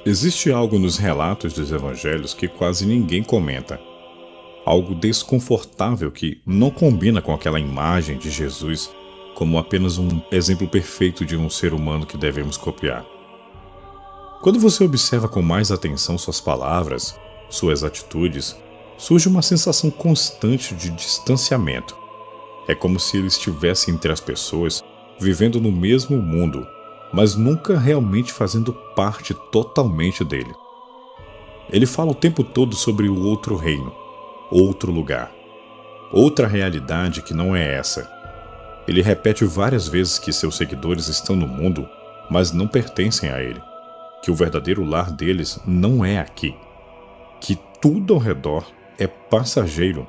Existe algo nos relatos dos evangelhos que quase ninguém comenta. Algo desconfortável que não combina com aquela imagem de Jesus como apenas um exemplo perfeito de um ser humano que devemos copiar. Quando você observa com mais atenção suas palavras, suas atitudes, surge uma sensação constante de distanciamento. É como se ele estivesse entre as pessoas, vivendo no mesmo mundo, mas nunca realmente fazendo parte totalmente dele. Ele fala o tempo todo sobre o outro reino, outro lugar, outra realidade que não é essa. Ele repete várias vezes que seus seguidores estão no mundo, mas não pertencem a ele, que o verdadeiro lar deles não é aqui, que tudo ao redor é passageiro,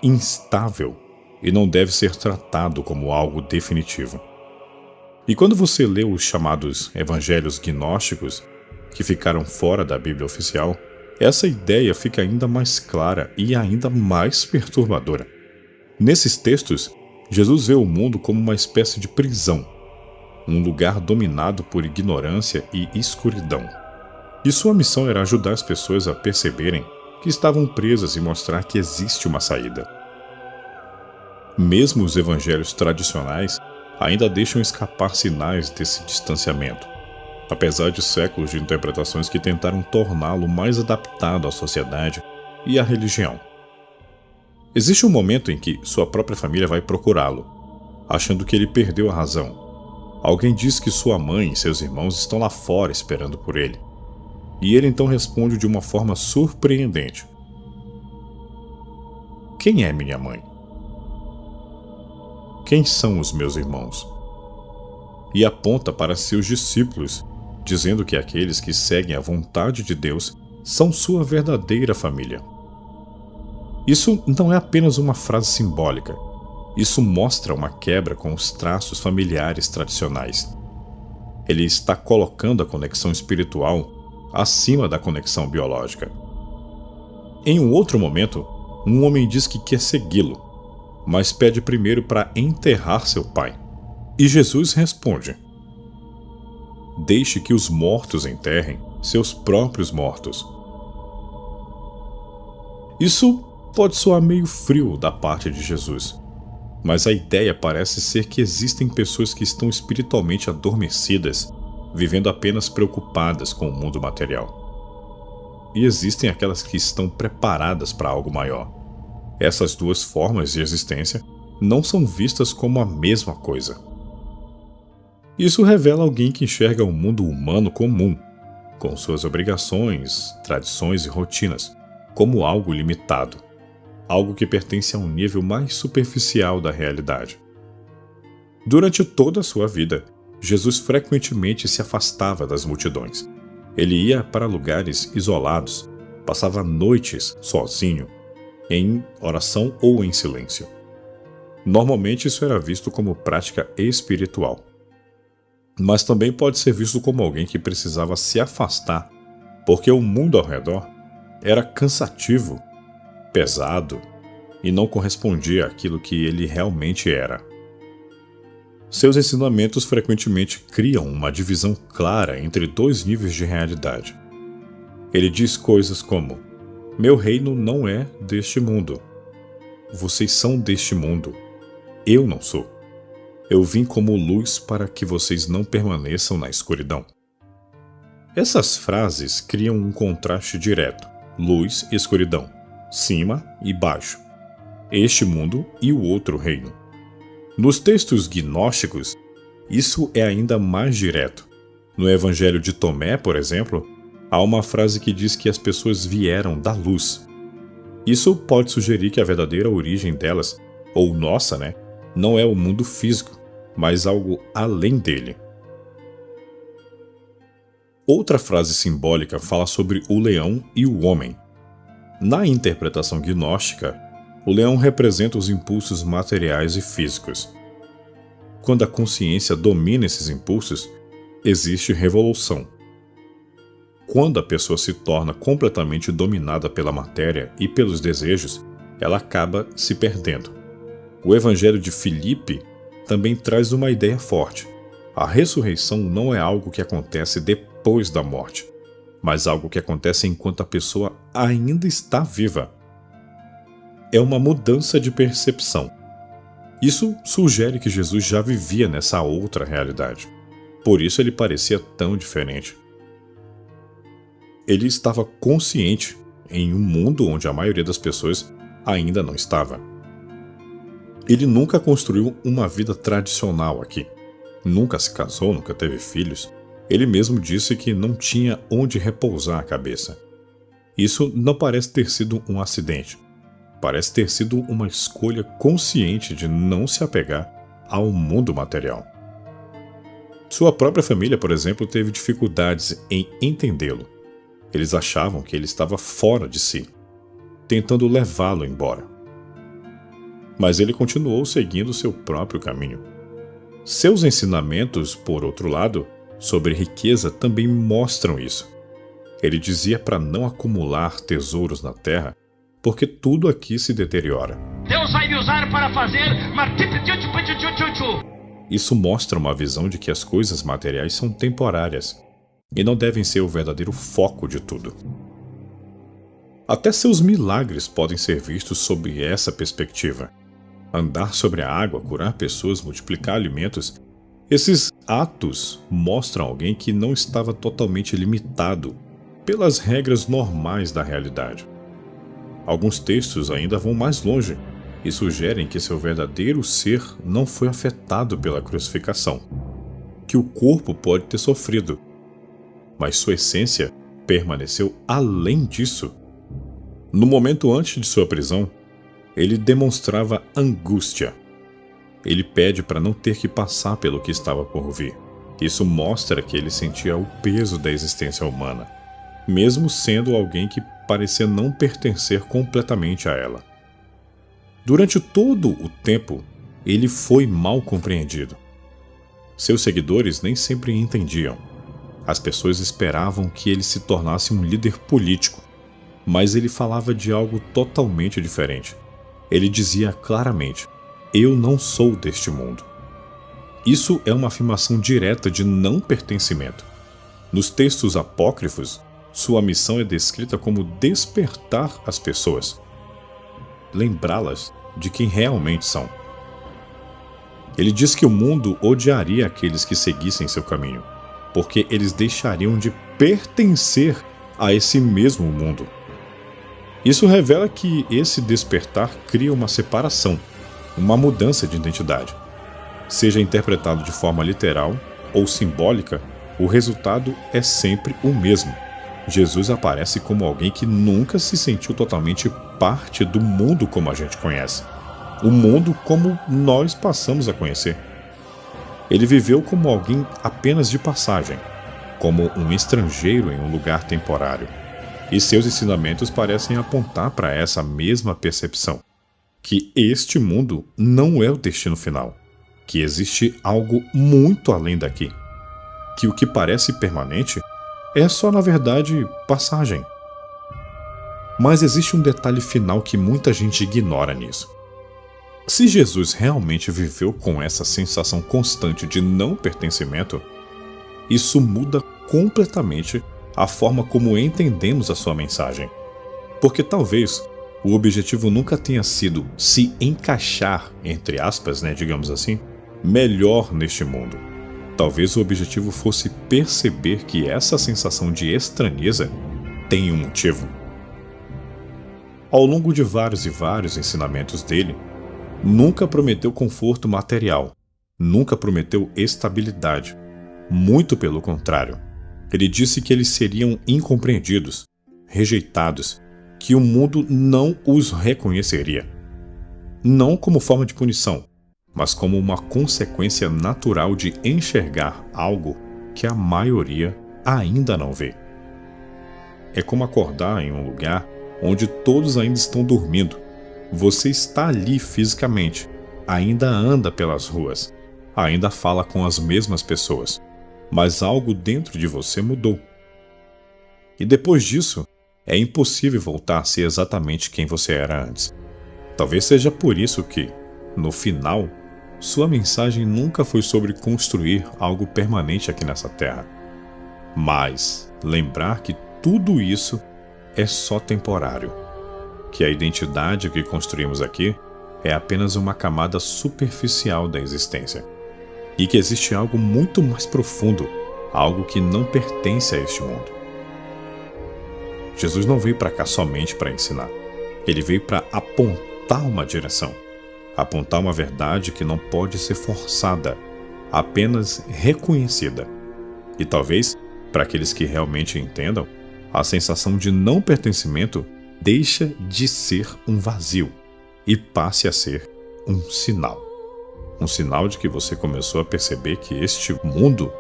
instável e não deve ser tratado como algo definitivo. E quando você lê os chamados evangelhos gnósticos, que ficaram fora da Bíblia oficial, essa ideia fica ainda mais clara e ainda mais perturbadora. Nesses textos, Jesus vê o mundo como uma espécie de prisão, um lugar dominado por ignorância e escuridão. E sua missão era ajudar as pessoas a perceberem que estavam presas e mostrar que existe uma saída. Mesmo os evangelhos tradicionais ainda deixam escapar sinais desse distanciamento, apesar de séculos de interpretações que tentaram torná-lo mais adaptado à sociedade e à religião. Existe um momento em que sua própria família vai procurá-lo, achando que ele perdeu a razão. Alguém diz que sua mãe e seus irmãos estão lá fora esperando por ele. E ele então responde de uma forma surpreendente: Quem é minha mãe? Quem são os meus irmãos? E aponta para seus discípulos, dizendo que aqueles que seguem a vontade de Deus são sua verdadeira família. Isso não é apenas uma frase simbólica. Isso mostra uma quebra com os traços familiares tradicionais. Ele está colocando a conexão espiritual acima da conexão biológica. Em um outro momento, um homem diz que quer segui-lo, mas pede primeiro para enterrar seu pai. E Jesus responde: Deixe que os mortos enterrem seus próprios mortos. Isso pode soar meio frio da parte de Jesus, mas a ideia parece ser que existem pessoas que estão espiritualmente adormecidas, vivendo apenas preocupadas com o mundo material. E existem aquelas que estão preparadas para algo maior. Essas duas formas de existência não são vistas como a mesma coisa. Isso revela alguém que enxerga o mundo humano comum, com suas obrigações, tradições e rotinas, como algo limitado, algo que pertence a um nível mais superficial da realidade. Durante toda a sua vida, Jesus frequentemente se afastava das multidões. Ele ia para lugares isolados, passava noites sozinho, em oração ou em silêncio. Normalmente isso era visto como prática espiritual, mas também pode ser visto como alguém que precisava se afastar, porque o mundo ao redor era cansativo, pesado e não correspondia àquilo que ele realmente era. Seus ensinamentos frequentemente criam uma divisão clara entre dois níveis de realidade. Ele diz coisas como: Meu reino não é deste mundo. Vocês são deste mundo. Eu não sou. Eu vim como luz para que vocês não permaneçam na escuridão. Essas frases criam um contraste direto: luz e escuridão, cima e baixo, este mundo e o outro reino. Nos textos gnósticos, isso é ainda mais direto. No Evangelho de Tomé, por exemplo, há uma frase que diz que as pessoas vieram da luz. Isso pode sugerir que a verdadeira origem delas, ou nossa, não é o mundo físico, mas algo além dele. Outra frase simbólica fala sobre o leão e o homem. Na interpretação gnóstica, o leão representa os impulsos materiais e físicos. Quando a consciência domina esses impulsos, existe revolução. Quando a pessoa se torna completamente dominada pela matéria e pelos desejos, ela acaba se perdendo. O Evangelho de Filipe também traz uma ideia forte. A ressurreição não é algo que acontece depois da morte. mas algo que acontece enquanto a pessoa ainda está viva. É uma mudança de percepção. Isso sugere que Jesus já vivia nessa outra realidade. Por isso ele parecia tão diferente. Ele estava consciente em um mundo onde a maioria das pessoas ainda não estava. Ele nunca construiu uma vida tradicional aqui. Nunca se casou, nunca teve filhos. Ele mesmo disse que não tinha onde repousar a cabeça. Isso não parece ter sido um acidente. Parece ter sido uma escolha consciente de não se apegar ao mundo material. Sua própria família, por exemplo, teve dificuldades em entendê-lo. Eles achavam que ele estava fora de si, tentando levá-lo embora. Mas ele continuou seguindo seu próprio caminho. Seus ensinamentos, por outro lado, sobre riqueza também mostram isso. Ele dizia para não acumular tesouros na terra, porque tudo aqui se deteriora. Deus vai me usar para fazer... Isso mostra uma visão de que as coisas materiais são temporárias e não devem ser o verdadeiro foco de tudo. Até seus milagres podem ser vistos sob essa perspectiva. Andar sobre a água, curar pessoas, multiplicar alimentos. Esses atos mostram alguém que não estava totalmente limitado pelas regras normais da realidade. Alguns textos ainda vão mais longe e sugerem que seu verdadeiro ser não foi afetado pela crucificação, que o corpo pode ter sofrido, mas sua essência permaneceu além disso. No momento antes de sua prisão, ele demonstrava angústia. Ele pede para não ter que passar pelo que estava por vir. Isso mostra que ele sentia o peso da existência humana, mesmo sendo alguém que parecia não pertencer completamente a ela. Durante todo o tempo, ele foi mal compreendido. Seus seguidores nem sempre entendiam. As pessoas esperavam que ele se tornasse um líder político, mas ele falava de algo totalmente diferente. Ele dizia claramente: "Eu não sou deste mundo." Isso é uma afirmação direta de não pertencimento. Nos textos apócrifos, sua missão é descrita como despertar as pessoas, lembrá-las de quem realmente são. Ele diz que o mundo odiaria aqueles que seguissem seu caminho, porque eles deixariam de pertencer a esse mesmo mundo. Isso revela que esse despertar cria uma separação, uma mudança de identidade. Seja interpretado de forma literal ou simbólica, o resultado é sempre o mesmo. Jesus aparece como alguém que nunca se sentiu totalmente parte do mundo como a gente conhece, o mundo como nós passamos a conhecer. Ele viveu como alguém apenas de passagem, como um estrangeiro em um lugar temporário. E seus ensinamentos parecem apontar para essa mesma percepção, que este mundo não é o destino final, que existe algo muito além daqui, que o que parece permanente é só, na verdade, passagem. Mas existe um detalhe final que muita gente ignora nisso. Se Jesus realmente viveu com essa sensação constante de não pertencimento, isso muda completamente a forma como entendemos a sua mensagem. Porque talvez o objetivo nunca tenha sido se encaixar, entre aspas, digamos assim, melhor neste mundo. Talvez o objetivo fosse perceber que essa sensação de estranheza tem um motivo. Ao longo de vários e vários ensinamentos dele, nunca prometeu conforto material, nunca prometeu estabilidade. Muito pelo contrário. Ele disse que eles seriam incompreendidos, rejeitados, que o mundo não os reconheceria. Não como forma de punição, mas como uma consequência natural de enxergar algo que a maioria ainda não vê. É como acordar em um lugar onde todos ainda estão dormindo. Você está ali fisicamente, ainda anda pelas ruas, ainda fala com as mesmas pessoas, mas algo dentro de você mudou. E depois disso, é impossível voltar a ser exatamente quem você era antes. Talvez seja por isso que, no final, sua mensagem nunca foi sobre construir algo permanente aqui nessa terra, mas lembrar que tudo isso é só temporário, que a identidade que construímos aqui é apenas uma camada superficial da existência, e que existe algo muito mais profundo, algo que não pertence a este mundo. Jesus não veio para cá somente para ensinar. Ele veio para apontar uma direção, apontar uma verdade que não pode ser forçada, apenas reconhecida. E talvez, para aqueles que realmente entendam, a sensação de não pertencimento deixa de ser um vazio e passe a ser um sinal. Um sinal de que você começou a perceber que este mundo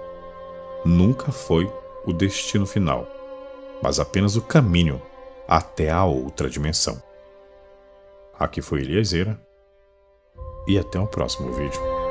nunca foi o destino final, mas apenas o caminho até a outra dimensão. Aqui foi Eliezeira e até o próximo vídeo.